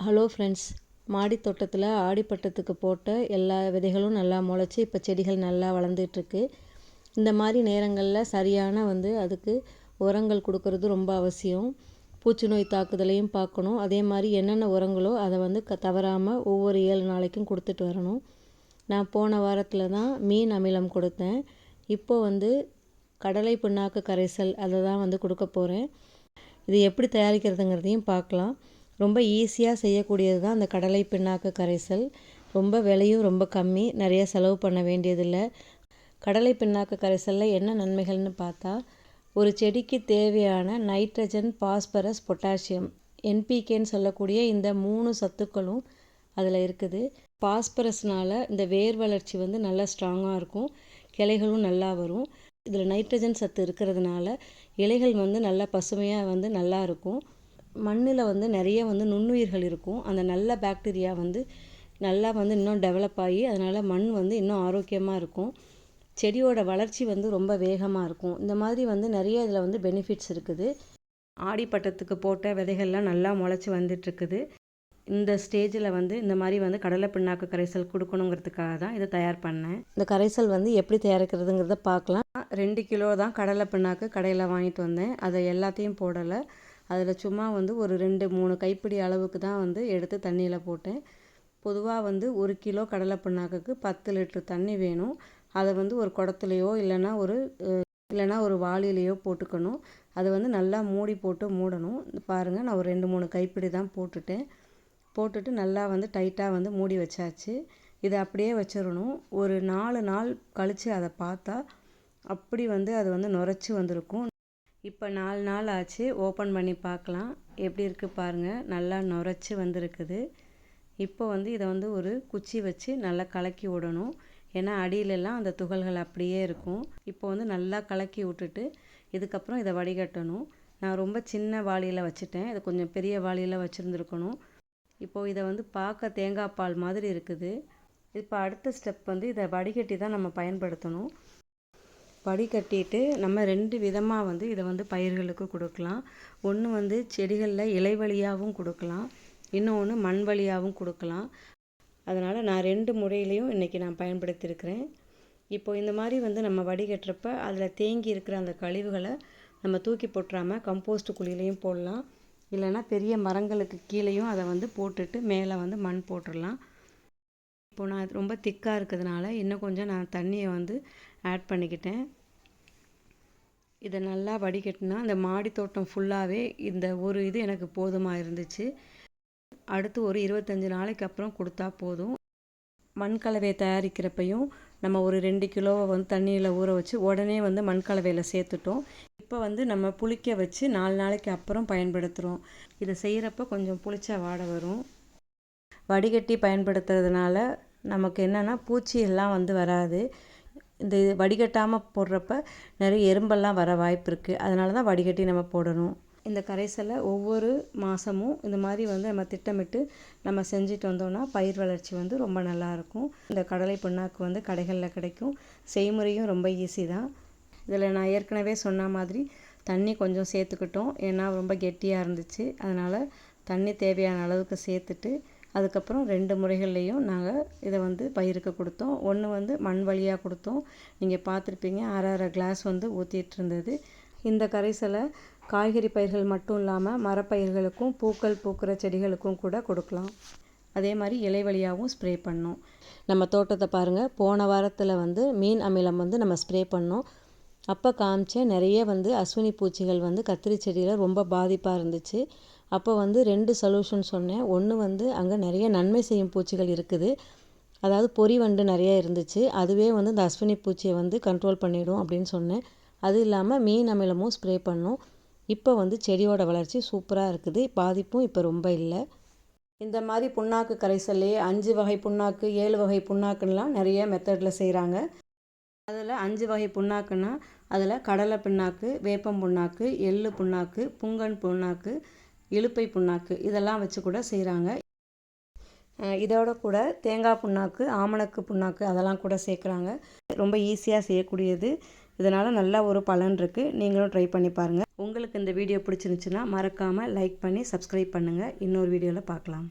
Hello friends, மாடி தோட்டத்தில் ஆடிப்பட்டத்துக்கு போட்ட எல்லா விதைகளும் நல்லா முளைச்சி இப்போ செடிகள் நல்லா வளர்ந்துட்டுருக்கு. இந்த மாதிரி நேரங்களில் சரியான அதுக்கு உரங்கள் கொடுக்கறது ரொம்ப அவசியம். பூச்சி நோய் தாக்குதலையும் பார்க்கணும். அதே மாதிரி என்னென்ன உரங்களோ அதை தவறாமல் ஒவ்வொரு 7 நாளைக்கும் கொடுத்துட்டு வரணும். நான் போன வாரத்தில் தான் மீன் அமிலம் கொடுத்தேன். இப்போது கடலை புண்ணாக்கு கரைசல் அதை தான் கொடுக்க போகிறேன். இது எப்படி தயாரிக்கிறதுங்கிறதையும் பார்க்கலாம். ரொம்ப ஈஸியாக செய்யக்கூடியது தான் அந்த கடலை பிண்ணாக்கு கரைசல். ரொம்ப விலையும் ரொம்ப கம்மி, நிறைய செலவு பண்ண வேண்டியதில்லை. கடலை பிண்ணாக்கு கரைசலில் என்ன நன்மைகள்னு பார்த்தா, ஒரு செடிக்கு தேவையான நைட்ரஜன், பாஸ்பரஸ், பொட்டாசியம், என்பிகேன்னு சொல்லக்கூடிய இந்த 3 சத்துக்களும் அதில் இருக்குது. பாஸ்பரஸ்னால் இந்த வேர் வளர்ச்சி நல்லா ஸ்ட்ராங்காக இருக்கும், கிளைகளும் நல்லா வரும். இதில் நைட்ரஜன் சத்து இருக்கிறதுனால இலைகள் நல்லா பசுமையாக நல்லா இருக்கும். மண்ணில் நிறைய நுண்ணுயிர்கள் இருக்கும். அந்த நல்ல பாக்டீரியா நல்லா இன்னும் டெவலப் ஆகி அதனால் மண் இன்னும் ஆரோக்கியமாக இருக்கும். செடியோட வளர்ச்சி ரொம்ப வேகமாக இருக்கும். இந்த மாதிரி நிறைய இதில் பெனிஃபிட்ஸ் இருக்குது. ஆடிப்பட்டத்துக்கு போட்ட விதைகள்லாம் நல்லா முளைச்சி வந்துட்டுருக்குது. இந்த ஸ்டேஜில் இந்த மாதிரி கடலை பிண்ணாக்கு கரைசல் கொடுக்கணுங்கிறதுக்காக தான் இதை தயார் பண்ணேன். இந்த கரைசல் எப்படி தயாரிக்கிறதுங்கிறத பார்க்கலாம். 2 கிலோ தான் கடலை பிண்ணாக்கு கடையில் வாங்கிட்டு வந்தேன். அதை எல்லாத்தையும் போடலை. அதில் சும்மா ஒரு 2-3 கைப்பிடி அளவுக்கு தான் எடுத்து தண்ணியில் போட்டேன். பொதுவாக 1 கிலோ கடலை பிண்ணாக்குக்கு 10 லிட்டர் தண்ணி வேணும். அதை ஒரு குடத்துலையோ இல்லைன்னா ஒரு வாளிலையோ போட்டுக்கணும். அதை நல்லா மூடி போட்டு மூடணும். பாருங்கள், நான் ஒரு 2-3 கைப்பிடி தான் போட்டுட்டு நல்லா டைட்டாக மூடி வச்சாச்சு. இதை அப்படியே வச்சிடணும். ஒரு 4 நாள் கழித்து அதை பார்த்தா அப்படி அது நுரைச்சி வந்திருக்கும். இப்போ 4 நாள் ஆச்சு. ஓப்பன் பண்ணி பார்க்கலாம். எப்படி இருக்குது பாருங்கள், நல்லா நுரைச்சி வந்திருக்குது. இப்போ இதை ஒரு குச்சி வச்சு நல்லா கலக்கி விடணும். ஏன்னா அடியிலெல்லாம் அந்த துகள்கள் அப்படியே இருக்கும். இப்போ நல்லா கலக்கி விட்டுட்டு இதுக்கப்புறம் இதை வடிகட்டணும். நான் ரொம்ப சின்ன வாளியில் வச்சுட்டேன். இது கொஞ்சம் பெரிய வாளியில் வச்சுருந்துருக்கணும். இப்போது இதை பார்க்க தேங்காய் பால் மாதிரி இருக்குது. இப்போ அடுத்த ஸ்டெப் இதை வடிகட்டி தான் நம்ம பயன்படுத்தணும். வடிகட்டிட்டு நம்ம 2 விதமாக இதை பயிர்களுக்கு கொடுக்கலாம். ஒன்று செடிகளில் இலை வழியாகவும் கொடுக்கலாம், இன்னொன்று மண் வழியாகவும் கொடுக்கலாம். அதனால் நான் 2 முறையிலையும் இன்றைக்கி நான் பயன்படுத்தியிருக்கிறேன். இப்போது இந்த மாதிரி நம்ம வடிகட்டுறப்ப அதில் தேங்கி இருக்கிற அந்த கழிவுகளை நம்ம தூக்கி போட்டுறாமல் கம்போஸ்ட் குழியிலையும் போடலாம். இல்லைன்னா பெரிய மரங்களுக்கு கீழேயும் அதை போட்டுட்டு மேலே மண் போட்டுடலாம். இப்போது நான் ரொம்ப திக்காக இருக்கிறதுனால இன்னும் கொஞ்சம் நான் தண்ணியை ஆட் பண்ணிக்கிட்டேன். இதை நல்லா வடிகட்டினா அந்த மாடி தோட்டம் ஃபுல்லாகவே இந்த ஒரு இது எனக்கு போதுமாக இருந்துச்சு. அடுத்து ஒரு 25 நாளைக்கு அப்புறம் கொடுத்தா போதும். மண்கலவையை தயாரிக்கிறப்பையும் நம்ம ஒரு 2 கிலோவை தண்ணியில் ஊற வச்சு உடனே மண்கலவையில் சேர்த்துட்டோம். இப்போ நம்ம புளிக்க வச்சு 4 நாளைக்கு அப்புறம் பயன்படுத்துகிறோம். இதை செய்கிறப்ப கொஞ்சம் புளிச்ச வாடை வரும். வடிகட்டி பயன்படுத்துறதுனால நமக்கு என்னென்னா பூச்சி எல்லாம் வராது. இந்த வடிகட்டாமல் போடுறப்ப நிறைய எறும்பெல்லாம் வர வாய்ப்பு இருக்குது. அதனால தான் வடிகட்டி நம்ம போடணும். இந்த கரைசலை ஒவ்வொரு மாதமும் இந்த மாதிரி நம்ம திட்டமிட்டு நம்ம செஞ்சுட்டு வந்தோம்னா பயிர் வளர்ச்சி ரொம்ப நல்லாயிருக்கும். இந்த கடலை புண்ணாக்கு கடைகளில் கிடைக்கும். செய்முறையும் ரொம்ப ஈஸி தான். இதில் நான் ஏற்கனவே சொன்ன மாதிரி தண்ணி கொஞ்சம் சேர்த்துக்கிட்டோம். ஏன்னா ரொம்ப கெட்டியாக இருந்துச்சு. அதனால் தண்ணி தேவையான அளவுக்கு சேர்த்துட்டு அதுக்கப்புறம் 2 முறைகள்லேயும் நாங்கள் இதை பயிருக்கு கொடுத்தோம். ஒன்று மண் வழியாக கொடுத்தோம். நீங்கள் பார்த்துருப்பீங்க, அரை கிளாஸ் ஊற்றிட்டு இருந்தது. இந்த கரைசலை காய்கறி பயிர்கள் மட்டும் இல்லாமல் மரப்பயிர்களுக்கும் பூக்கள் பூக்கிற செடிகளுக்கும் கூட கொடுக்கலாம். அதே மாதிரி இலை வழியாகவும் ஸ்ப்ரே பண்ணோம். நம்ம தோட்டத்தை பாருங்கள், போன வாரத்தில் மீன் அமிலம் நம்ம ஸ்ப்ரே பண்ணோம். அப்போ காமிச்ச நிறைய அஸ்வினி பூச்சிகள் கத்திரி செடியில் ரொம்ப பாதிப்பாக இருந்துச்சு. அப்போ 2 சொல்யூஷன் சொன்னேன். ஒன்று அங்கே நிறைய நன்மை செய்யும் பூச்சிகள் இருக்குது, அதாவது பொறி வண்டு நிறைய இருந்துச்சு. அதுவே இந்த அஸ்வினி பூச்சியை கண்ட்ரோல் பண்ணிடும் அப்படின்னு சொன்னேன். அது இல்லாமல் மீன் அமிலமும் ஸ்ப்ரே பண்ணோம். இப்போ செடியோட வளர்ச்சி சூப்பராக இருக்குது. பாதிப்பும் இப்போ ரொம்ப இல்லை. இந்த மாதிரி புண்ணாக்கு கரைசல்லே 5 வகை புண்ணாக்கு, 7 வகை புண்ணாக்குன்னெலாம் நிறைய மெத்தடில் செய்கிறாங்க. அதில் 5 வகை புண்ணாக்குன்னா அதில் கடலை புண்ணாக்கு, வேப்பம் புண்ணாக்கு, எள்ளு புண்ணாக்கு, புங்கன் புண்ணாக்கு, இலுப்பை புண்ணாக்கு இதெல்லாம் வச்சு கூட செய்கிறாங்க. இதோட கூட தேங்காய் புண்ணாக்கு, ஆமணக்கு புண்ணாக்கு அதெல்லாம் கூட சேர்க்குறாங்க. ரொம்ப ஈஸியாக செய்யக்கூடியது. இதனால் நல்ல ஒரு பலன் இருக்குது. நீங்களும் ட்ரை பண்ணி பாருங்கள். உங்களுக்கு இந்த வீடியோ பிடிச்சிருந்துச்சுன்னா மறக்காமல் லைக் பண்ணி சப்ஸ்கிரைப் பண்ணுங்கள். இன்னொரு வீடியோவில் பார்க்கலாம்.